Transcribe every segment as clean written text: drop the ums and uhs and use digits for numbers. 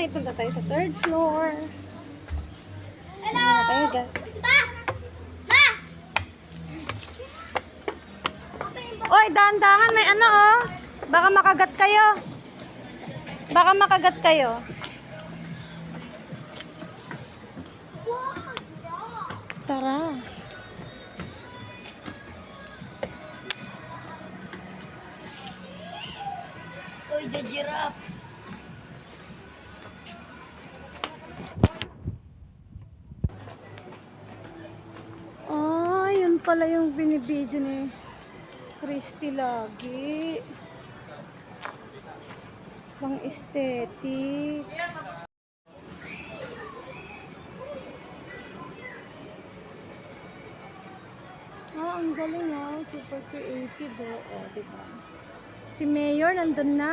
punta tayo sa third floor. Hello! Na tayo, guys. Oy, dahan-dahan, may ano oh. Baka makagat kayo. Baka makagat kayo. Tara. Oy, the giraffe. Ah, yun pala yung binibidyo ni Christy lagi. Pang aesthetic. Ah, ang galing ah. Super creative oh. Oh, diba? Si Mayor nandun na.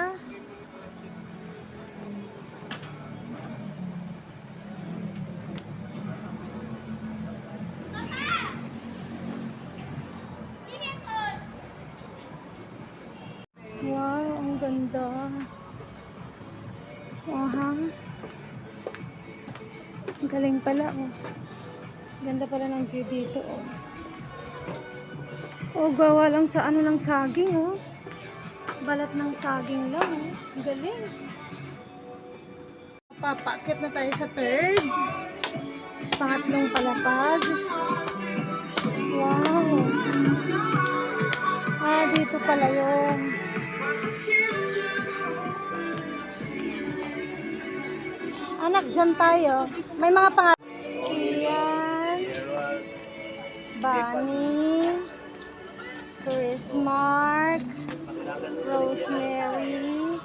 Wow, ang ganda. Aha. Ang galing pala oh. Ganda pala ng view dito oh. Oh, gawa lang sa ano ng saging oh. Balat ng saging lang oh. Ang galing. Papakit na tayo sa third. Pangatlong palapag. Wow. Ah, dito pala yun. Anak, dyan tayo. May mga pangalan. Kian. Bunny. Chris Mark. Rosemary.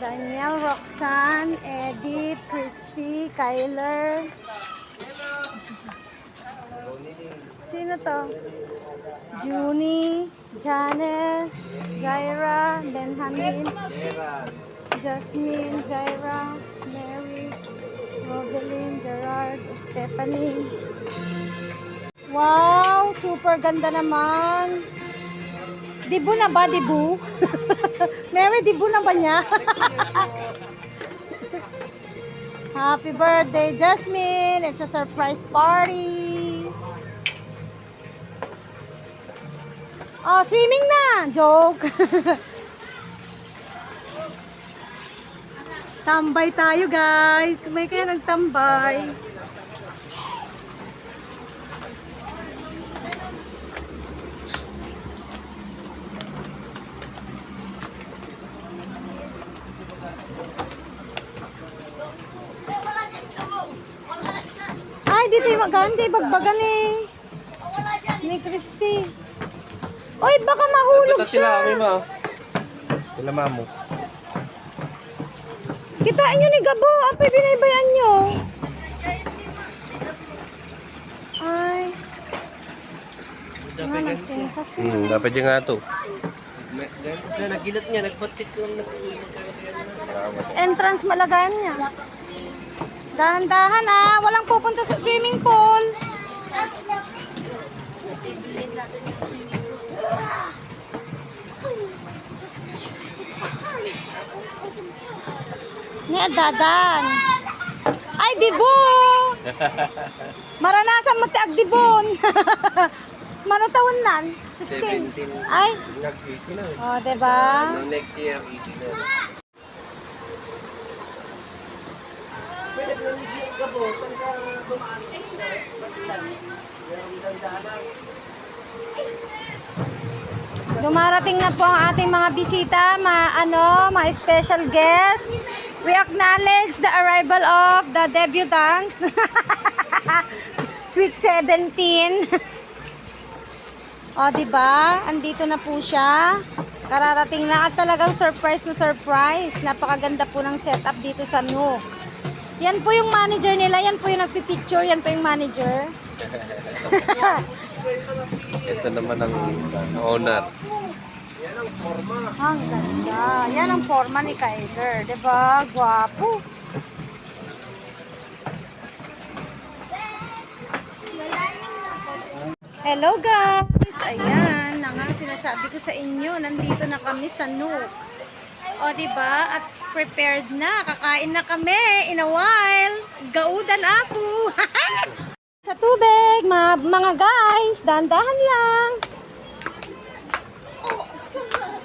Daniel, Roxanne, Edith, Christy, Kyler. Sino to? Junie, Janice, Jaira, Benjamin, Jasmine, Jaira, Mary, Rovelyn, Gerard, Stephanie. Wow, super ganda naman. Dibu na ba, Dibu? Mary, Dibu na ba niya? Happy birthday, Jasmine. It's a surprise party. Oh, swimming na. Joke. Tambay tayo, guys. May kaya nagtambay. Ay, dito yung maganda. Bagbagan eh. Ni Christy. Oy, baka mahulog siya. Sila mamo. Kitain nyo ni Gabo. Apay, binaybayan nyo. Ay. Nga, nagtingkas na. Dapat dyan nga ito. Nagilat niya, nagbatik lang na. Entrance malagayan niya. Dahan-dahan ah. Walang pupunta sa swimming pool. Nga, dadan. Ay, Dibo! Maranasan mo ti agdibon. Manutawon nan? 16. 17. Ay, Nag-18 na. oh, diba? Next year, 18 na. Dumarating na po ang ating mga bisita, mga special guests. We acknowledge the arrival of the debutant, Sweet 17. O, diba? Andito na po siya. Kararating lang at talagang surprise na surprise. Napakaganda po ng setup dito sa Nook. Yan po yung manager nila. Yan po yung nagpipicture. Yan po yung manager. Ito naman ang owner. Ang ganda. Yan ang forma ni Kyler. Diba? Gwapo. Hello guys! Ayan, na nga sinasabi ko sa inyo, nandito na kami sa Nook. O diba? At prepared na. Kakain na kami in a while. Gaudan ako. Sa tubig, mga guys. Dahan-dahan lang.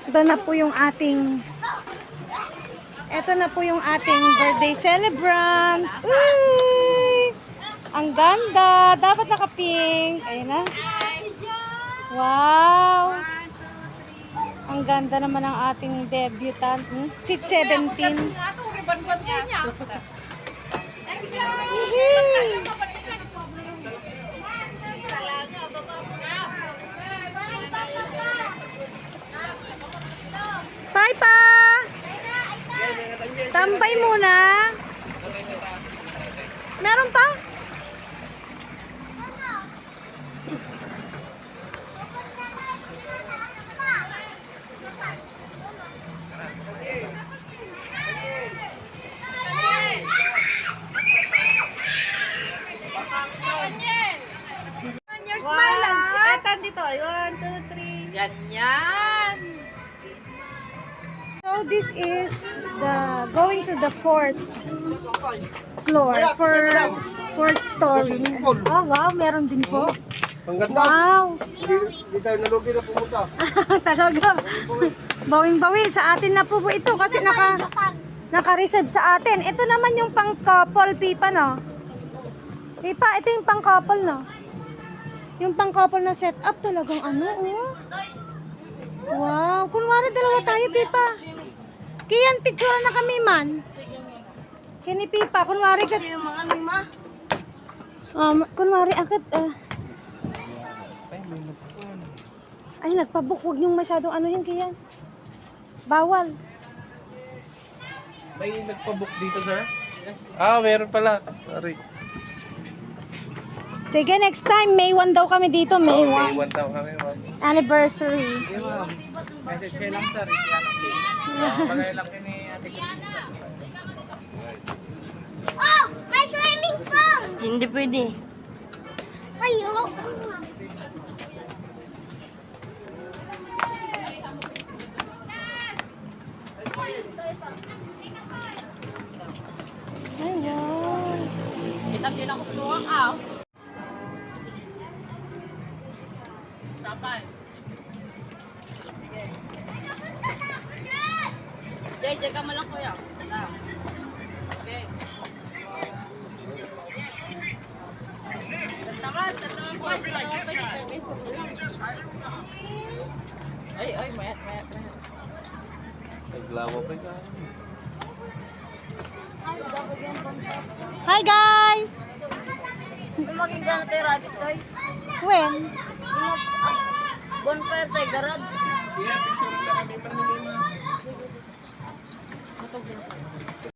Ito na po yung ating birthday celebrant. Uy! Ang ganda. Dapat naka-pink. Ayun na. Wow! Ang ganda naman ng ating debutant. Sweet 17. Bye pa! Tambay muna. Meron pa? Your smile lang. Etan dito. 1, 2, 3. Ganyan. So this is the going to the fourth floor for fourth story. Oh wow, meron din po. Ang ganda. Wow. Hindi tayo nalugi na pumunta. Talaga. Bawing-bawin sa atin na po ito kasi naka-reserve sa atin. Ito naman yung pang-couple, Pipa, no? Pipa, ito yung pang-couple, no? Yung pang-couple na setup talagang ano, oh. Wow. Kunwari dalawa tayo, Pipa. Kiyan, picture na kami, man. Kini Pipa, kunwari ka. Kunwari akit, ay, nagpabook. Huwag niyong masyadong ano yan, Kiyan. Bawal. May nagpabook dito, sir? Ah, meron pala. Sorry. Sige, next time, May 1 daw kami dito. May 1. May 1 daw kami. Anniversary. Message kayo lang, sir. Bagay lang kini ate ko. Oh! May swimming pool! Hindi pwede. Ayoko. Ay, wow. Kita din ako tuwang ah. Dapat. Jay, ka mo lang kuya. Okay. Tantangan po. Ay, mayat. Naglawa pa ka. Hi, guys! Maging ganito yung rabbit toy. When? Bonfire tayo, garad. Yeah, picture na kami.